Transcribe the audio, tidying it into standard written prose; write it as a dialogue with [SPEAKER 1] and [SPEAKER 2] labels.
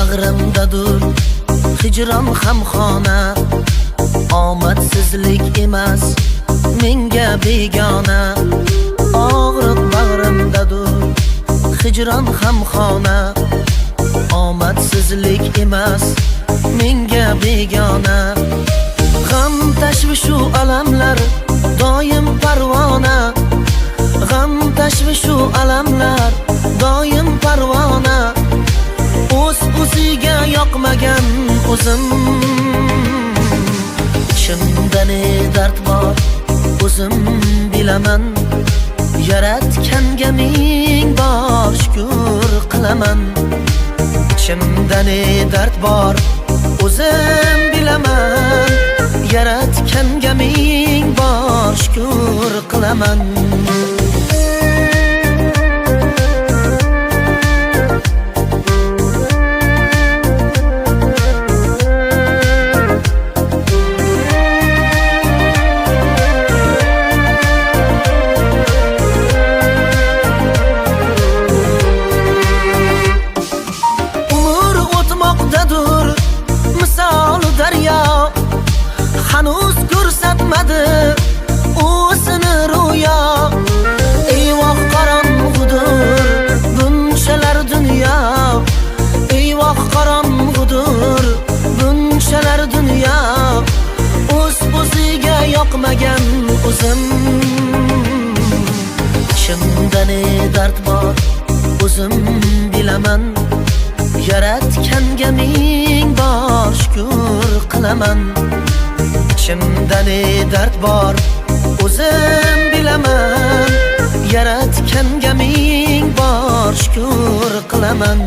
[SPEAKER 1] bag'rimdadur hijron ham xona. Omadsizlik emas menga begona. Og'riq bag'rimdadur hijron ham xona. Omadsizlik emas menga begona. G'am tashvishu alamlar doim parvona. G'am tashvishu alamlar doim parvona. O'ziga yoqmagan o'zim. Ichimda ne dard bor o'zim bilaman. Yaratganga ming bor shukr qilaman. Ichimda ne dard bor o'zim bilaman. Yaratganga ming bor shukr qilaman. Hanuz ko'rsatmadi o'zini ro'yo. Eyvoh qorong'udir bunchalar dunyo. Eyvoh qorong'udir bunchalar dunyo. O'ziga yoqmagan o'zim. Ichimda ne dard bor o'zim bilaman. Yaratganga ming bor shukr qilaman. Ichimda ne dard bor o'zim bilaman. Yaratganga ming bor shukr qilaman.